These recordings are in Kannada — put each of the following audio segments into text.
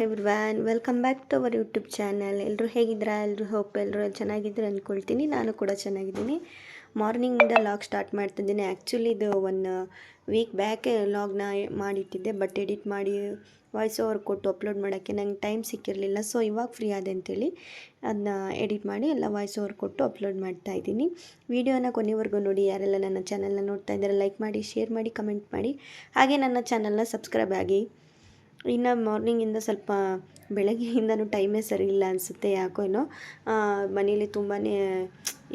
Everyone welcome back to our YouTube channel. ಎಲ್ಲರೂ ಹೇಗಿದ್ದೀರಾ? ಎಲ್ಲರೂ ಹೋಪ್ ಎಲ್ಲರೂ ಚೆನ್ನಾಗಿದ್ದೀರ ಅಂದ್ಕೊಳ್ತೀನಿ. ನಾನು ಕೂಡ ಚೆನ್ನಾಗಿದ್ದೀನಿ. ಮಾರ್ನಿಂಗಿಂದ ಲಾಗ್ ಸ್ಟಾರ್ಟ್ ಮಾಡ್ತಿದ್ದೀನಿ. ಆ್ಯಕ್ಚುಲಿ ಇದು 1 ವೀಕ್ ಬ್ಯಾಕೆ ಲಾಗ್ನ ಮಾಡಿಟ್ಟಿದ್ದೆ, ಬಟ್ ಎಡಿಟ್ ಮಾಡಿ ವಾಯ್ಸ್ ಓವರ್ ಕೊಟ್ಟು ಅಪ್ಲೋಡ್ ಮಾಡೋಕ್ಕೆ ನಂಗೆ ಟೈಮ್ ಸಿಕ್ಕಿರಲಿಲ್ಲ. ಸೊ ಇವಾಗ ಫ್ರೀ ಆದೆ ಅಂತೇಳಿ ಅದನ್ನ ಎಡಿಟ್ ಮಾಡಿ ಎಲ್ಲ ವಾಯ್ಸ್ ಓವರ್ ಕೊಟ್ಟು ಅಪ್ಲೋಡ್ ಮಾಡ್ತಾಯಿದ್ದೀನಿ. ವೀಡಿಯೋನ ಕೊನೆವರೆಗೂ ನೋಡಿ. ಯಾರೆಲ್ಲ ನನ್ನ ಚಾನಲ್ನ ನೋಡ್ತಾ ಇದ್ದಾರೆ ಲೈಕ್ ಮಾಡಿ, ಶೇರ್ ಮಾಡಿ, ಕಮೆಂಟ್ ಮಾಡಿ, ಹಾಗೆ ನನ್ನ ಚಾನಲ್ನ ಸಬ್ಸ್ಕ್ರೈಬ್ ಆಗಿ. ಇನ್ನು ಮಾರ್ನಿಂಗಿಂದ ಸ್ವಲ್ಪ ಬೆಳಗ್ಗೆಯಿಂದನೂ ಟೈಮೇ ಸರಿ ಇಲ್ಲ ಅನಿಸುತ್ತೆ, ಯಾಕೋ ಏನೋ ಮನೇಲಿ ತುಂಬಾ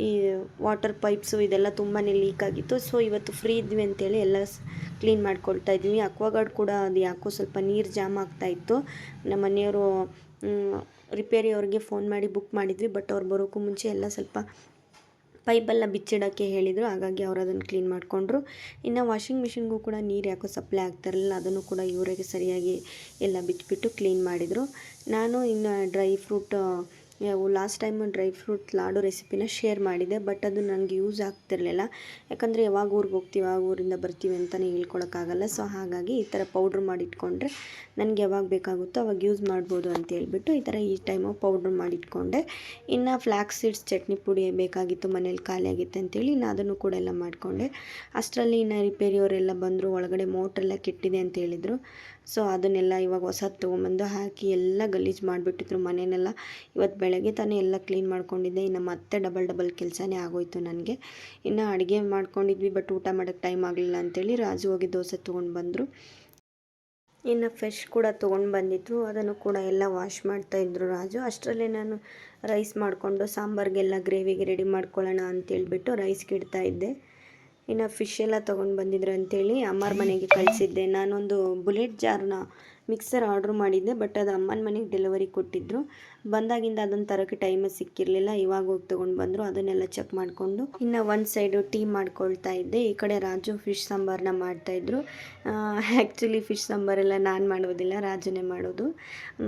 ಈ ವಾಟರ್ ಪೈಪ್ಸು ಇದೆಲ್ಲ ತುಂಬಾ ಲೀಕ್ ಆಗಿತ್ತು. ಸೊ ಇವತ್ತು ಫ್ರೀ ಇದ್ವಿ ಅಂತೇಳಿ ಎಲ್ಲ ಕ್ಲೀನ್ ಮಾಡ್ಕೊಳ್ತಾ ಇದ್ವಿ. ಅಕ್ವಾಗಾರ್ಡ್ ಕೂಡ ಅದು ಯಾಕೋ ಸ್ವಲ್ಪ ನೀರು ಜಾಮ್ ಆಗ್ತಾಯಿತ್ತು. ನಮ್ಮ ಮನೆಯವರು ರಿಪೇರಿ ಅವ್ರಿಗೆ ಫೋನ್ ಮಾಡಿ ಬುಕ್ ಮಾಡಿದ್ವಿ, ಬಟ್ ಅವ್ರು ಬರೋಕ್ಕೂ ಮುಂಚೆ ಎಲ್ಲ ಸ್ವಲ್ಪ ಪೈಪೆಲ್ಲ ಬಿಚ್ಚಿಡೋಕ್ಕೆ ಹೇಳಿದರು. ಹಾಗಾಗಿ ಅವರು ಅದನ್ನು ಕ್ಲೀನ್ ಮಾಡಿಕೊಂಡ್ರು. ಇನ್ನು ವಾಷಿಂಗ್ ಮಿಷಿನ್ಗೂ ಕೂಡ ನೀರು ಯಾಕೋ ಸಪ್ಲೈ ಆಗ್ತಾಯಿರಲಿಲ್ಲ, ಅದನ್ನು ಕೂಡ ಇವರಿಗೆ ಸರಿಯಾಗಿ ಎಲ್ಲ ಬಿಚ್ಚಿಬಿಟ್ಟು ಕ್ಲೀನ್ ಮಾಡಿದರು. ನಾನು ಇನ್ನು dry fruit last time dry fruit laddu ರೆಸಿಪಿನ ಶೇರ್ ಮಾಡಿದೆ, ಬಟ್ ಅದು ನನಗೆ ಯೂಸ್ ಆಗ್ತಿರಲಿಲ್ಲ. ಯಾಕಂದರೆ ಯಾವಾಗ ಊರಿಗೆ ಹೋಗ್ತೀವಿ ಯಾವಾಗ ಊರಿಂದ ಬರ್ತೀವಿ ಅಂತಲೇ ಹೇಳ್ಕೊಳಕ್ಕಾಗಲ್ಲ. ಸೊ ಹಾಗಾಗಿ ಈ ಥರ ಪೌಡ್ರ್ ಮಾಡಿಟ್ಕೊಂಡ್ರೆ ನನಗೆ ಯಾವಾಗ ಬೇಕಾಗುತ್ತೋ ಅವಾಗ ಯೂಸ್ ಮಾಡ್ಬೋದು ಅಂತ ಹೇಳ್ಬಿಟ್ಟು ಈ ಥರ ಈ ಟೈಮು ಪೌಡ್ರ್ ಮಾಡಿಟ್ಕೊಂಡೆ. ಇನ್ನು ಫ್ಲ್ಯಾಕ್ಸ್ ಸೀಡ್ಸ್ ಚಟ್ನಿ ಪುಡಿ ಬೇಕಾಗಿತ್ತು, ಮನೇಲಿ ಖಾಲಿಯಾಗಿತ್ತು ಅಂತೇಳಿ ಇನ್ನು ಅದನ್ನು ಕೂಡ ಎಲ್ಲ ಮಾಡಿಕೊಂಡೆ. ಅಷ್ಟರಲ್ಲಿ ಇನ್ನು ರಿಪೇರಿಯವರೆಲ್ಲ ಬಂದರು. ಒಳಗಡೆ ಮೋಟ್ರೆಲ್ಲ ಕೆಟ್ಟಿದೆ ಅಂತ ಹೇಳಿದರು. ಸೊ ಅದನ್ನೆಲ್ಲ ಇವಾಗ ಹೊಸದು ತೊಗೊಂಬಂದು ಹಾಕಿ ಎಲ್ಲ ಗಲೀಜು ಮಾಡಿಬಿಟ್ಟಿದ್ರು ಮನೆಯನ್ನೆಲ್ಲ. ಇವತ್ತು ಬೆಳಗ್ಗೆ ತಾನೇ ಎಲ್ಲ ಕ್ಲೀನ್ ಮಾಡ್ಕೊಂಡಿದ್ದೆ. ಇನ್ನು ಮತ್ತೆ ಡಬಲ್ ಕೆಲಸನೇ ಆಗೋಯ್ತು ನನಗೆ. ಇನ್ನು ಅಡುಗೆ ಮಾಡ್ಕೊಂಡಿದ್ವಿ, ಬಟ್ ಊಟ ಮಾಡೋಕ್ಕೆ ಟೈಮ್ ಆಗಲಿಲ್ಲ ಅಂತೇಳಿ ರಾಜು ಹೋಗಿ ದೋಸೆ ತೊಗೊಂಡು ಬಂದರು. ಇನ್ನು ಫಿಶ್ ಕೂಡ ತೊಗೊಂಡು ಬಂದಿದ್ರು, ಅದನ್ನು ಕೂಡ ಎಲ್ಲ ವಾಶ್ ಮಾಡ್ತಾಯಿದ್ರು ರಾಜು. ಅಷ್ಟರಲ್ಲೇ ನಾನು ರೈಸ್ ಮಾಡಿಕೊಂಡು ಸಾಂಬಾರಿಗೆಲ್ಲ ಗ್ರೇವಿಗೆ ರೆಡಿ ಮಾಡ್ಕೊಳ್ಳೋಣ ಅಂತೇಳ್ಬಿಟ್ಟು ರೈಸ್ಗೆ ಇಡ್ತಾಯಿದ್ದೆ. ಇನ್ನು ಫಿಶ್ ಎಲ್ಲ ತೊಗೊಂಡು ಬಂದಿದ್ರು ಅಂತೇಳಿ ಅಮ್ಮರ ಮನೆಗೆ ಕಳಿಸಿದ್ದೆ. ನಾನೊಂದು ಬುಲೆಟ್ ಜಾರ್ನ ಮಿಕ್ಸರ್ ಆರ್ಡ್ರ್ ಮಾಡಿದ್ದೆ, ಬಟ್ ಅದು ಅಮ್ಮನ ಮನೆಗೆ ಡೆಲಿವರಿ ಕೊಟ್ಟಿದ್ದರು. ಬಂದಾಗಿಂದ ಅದನ್ನು ತರೋಕ್ಕೆ ಟೈಮೇ ಸಿಕ್ಕಿರಲಿಲ್ಲ. ಇವಾಗ ಹೋಗಿ ತೊಗೊಂಡು ಬಂದರು. ಅದನ್ನೆಲ್ಲ ಚೆಕ್ ಮಾಡಿಕೊಂಡು ಇನ್ನು ಒಂದು ಸೈಡು ಟೀ ಮಾಡ್ಕೊಳ್ತಾ ಇದ್ದೆ. ಈ ಕಡೆ ರಾಜು ಫಿಶ್ ಸಾಂಬಾರನ್ನ ಮಾಡ್ತಾಯಿದ್ರು. ಆ್ಯಕ್ಚುಲಿ ಫಿಶ್ ಸಾಂಬಾರೆಲ್ಲ ನಾನು ಮಾಡೋದಿಲ್ಲ, ರಾಜುನೇ ಮಾಡೋದು.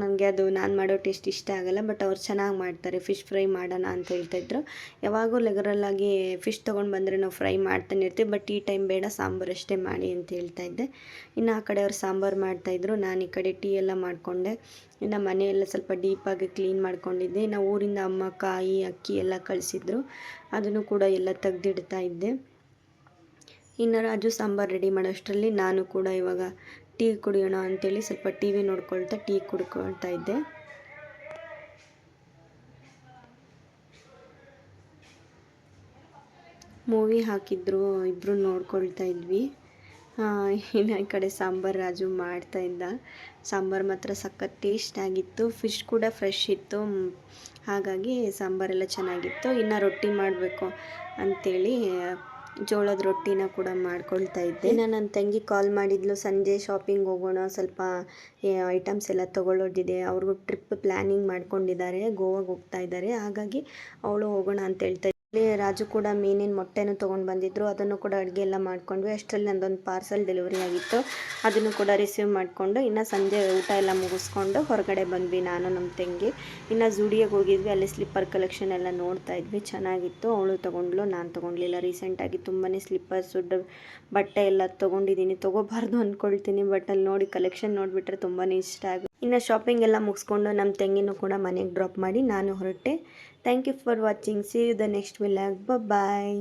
ನನಗೆ ಅದು ನಾನು ಮಾಡೋ ಟೇಸ್ಟ್ ಇಷ್ಟ ಆಗೋಲ್ಲ, ಬಟ್ ಅವ್ರು ಚೆನ್ನಾಗಿ ಮಾಡ್ತಾರೆ. ಫಿಶ್ ಫ್ರೈ ಮಾಡೋಣ ಅಂತ ಹೇಳ್ತಾಯಿದ್ರು. ಯಾವಾಗೂ ರೆಗ್ಯುಲರಾಗಿ ಫಿಶ್ ತೊಗೊಂಡು ಬಂದರೆ ನಾವು ಫ್ರೈ ಮಾಡ್ತಾನೆ ಇರ್ತೀವಿ, ಬಟ್ ಈ ಟೈಮ್ ಬೇಡ, ಸಾಂಬಾರು ಅಷ್ಟೇ ಮಾಡಿ ಅಂತ ಹೇಳ್ತಾಯಿದ್ದೆ. ಇನ್ನು ಆ ಕಡೆ ಅವ್ರು ಸಾಂಬಾರು ಮಾಡ್ತಾಯಿದ್ರು, ನಾನು ಈ ಕಡೆ ಟೀ ಎಲ್ಲ ಮಾಡಿಕೊಂಡೆ. ಇನ್ನು ಮನೆಯೆಲ್ಲ ಸ್ವಲ್ಪ ಡೀಪಾಗಿ ಕ್ಲೀನ್ ಮಾಡ್ಕೊಂಡಿದ್ದೆ. ಇನ್ನು ಊರಿಂದ ಅಮ್ಮ ಕಾಯಿ ಅಕ್ಕಿ ಎಲ್ಲ ಕಳಿಸಿದ್ರು, ಅದನ್ನು ಕೂಡ ಎಲ್ಲ ತೆಗ್ದಿಡ್ತಾ ಇದ್ದೆ. ಇನ್ನು ರಾಜು ಸಾಂಬಾರು ರೆಡಿ ಮಾಡೋಷ್ಟರಲ್ಲಿ ನಾನು ಕೂಡ ಇವಾಗ ಟೀ ಕುಡಿಯೋಣ ಅಂತೇಳಿ ಸ್ವಲ್ಪ ಟಿ ವಿ ನೋಡ್ಕೊಳ್ತಾ ಟೀ ಕುಡ್ಕೊಳ್ತಾ ಇದ್ದೆ. ಮೂವಿ ಹಾಕಿದ್ರು, ಇಬ್ಬರು ನೋಡ್ಕೊಳ್ತಾ ಇದ್ವಿ. ಇನ್ನು ಈ ಕಡೆ ಸಾಂಬಾರು ರಾಜು ಮಾಡ್ತಾಯಿದ್ದ. ಸಾಂಬಾರು ಮಾತ್ರ ಸಖತ್ ಟೇಸ್ಟ್ ಆಗಿತ್ತು. ಫಿಶ್ ಕೂಡ ಫ್ರೆಶ್ ಇತ್ತು, ಹಾಗಾಗಿ ಸಾಂಬಾರೆಲ್ಲ ಚೆನ್ನಾಗಿತ್ತು. ಇನ್ನು ರೊಟ್ಟಿ ಮಾಡಬೇಕು ಅಂಥೇಳಿ ಜೋಳದ ರೊಟ್ಟಿನ ಕೂಡ ಮಾಡ್ಕೊಳ್ತಾ ಇದ್ದೆ. ಇನ್ನು ನನ್ನ ತಂಗಿ ಕಾಲ್ ಮಾಡಿದ್ಲು, ಸಂಜೆ ಶಾಪಿಂಗ್ ಹೋಗೋಣ, ಸ್ವಲ್ಪ ಐಟಮ್ಸ್ ಎಲ್ಲ ತೊಗೊಳ್ಳೋದಿದೆ. ಅವ್ರಿಗೂ ಟ್ರಿಪ್ ಪ್ಲ್ಯಾನಿಂಗ್ ಮಾಡ್ಕೊಂಡಿದ್ದಾರೆ, ಗೋವಾಗೆ ಹೋಗ್ತಾ ಇದ್ದಾರೆ. ಹಾಗಾಗಿ ಅವಳು ಹೋಗೋಣ ಅಂತ ಹೇಳ್ತಾ ರಾಜು ಕೂಡ ಮೀನಿನ ಮೊಟ್ಟೆನೂ ತೊಗೊಂಡು ಬಂದಿದ್ದರು, ಅದನ್ನು ಕೂಡ ಅಡುಗೆ ಎಲ್ಲ ಮಾಡ್ಕೊಂಡ್ವಿ. ಅಷ್ಟರಲ್ಲಿ ನಂದೊಂದು ಪಾರ್ಸಲ್ ಡೆಲಿವರಿ ಆಗಿತ್ತು, ಅದನ್ನು ಕೂಡ ರಿಸೀವ್ ಮಾಡಿಕೊಂಡು ಇನ್ನು ಸಂಜೆ ಊಟ ಎಲ್ಲ ಮುಗಿಸ್ಕೊಂಡು ಹೊರಗಡೆ ಬಂದ್ವಿ ನಾನು ನಮ್ಮ ತಂಗಿ. ಇನ್ನು ಝೂಡಿಯೋಗೆ ಹೋಗಿದ್ವಿ, ಅಲ್ಲಿ ಸ್ಲಿಪ್ಪರ್ ಕಲೆಕ್ಷನ್ ಎಲ್ಲ ನೋಡ್ತಾ ಇದ್ವಿ, ಚೆನ್ನಾಗಿತ್ತು. ಅವಳು ತೊಗೊಂಡ್ಲು, ನಾನು ತೊಗೊಂಡ್ಲಿಲ್ಲ. ರೀಸೆಂಟಾಗಿ ತುಂಬಾ ಸ್ಲಿಪ್ಪರ್ಸು ಬಟ್ಟೆ ಎಲ್ಲ ತೊಗೊಂಡಿದ್ದೀನಿ, ತೊಗೋಬಾರ್ದು ಅಂದ್ಕೊಳ್ತೀನಿ, ಬಟ್ ಅಲ್ಲಿ ನೋಡಿ ಕಲೆಕ್ಷನ್ ನೋಡಿಬಿಟ್ರೆ ತುಂಬಾ ಇಷ್ಟ ಆಗುತ್ತೆ. ಇನ್ನು ಶಾಪಿಂಗ್ ಎಲ್ಲ ಮುಗಿಸ್ಕೊಂಡು ನಮ್ಮ ತಂಗಿನೂ ಕೂಡ ಮನೆಗೆ ಡ್ರಾಪ್ ಮಾಡಿ ನಾನು ಹೊರಟೆ. Thank you for watching. See you the next vlog. Bye.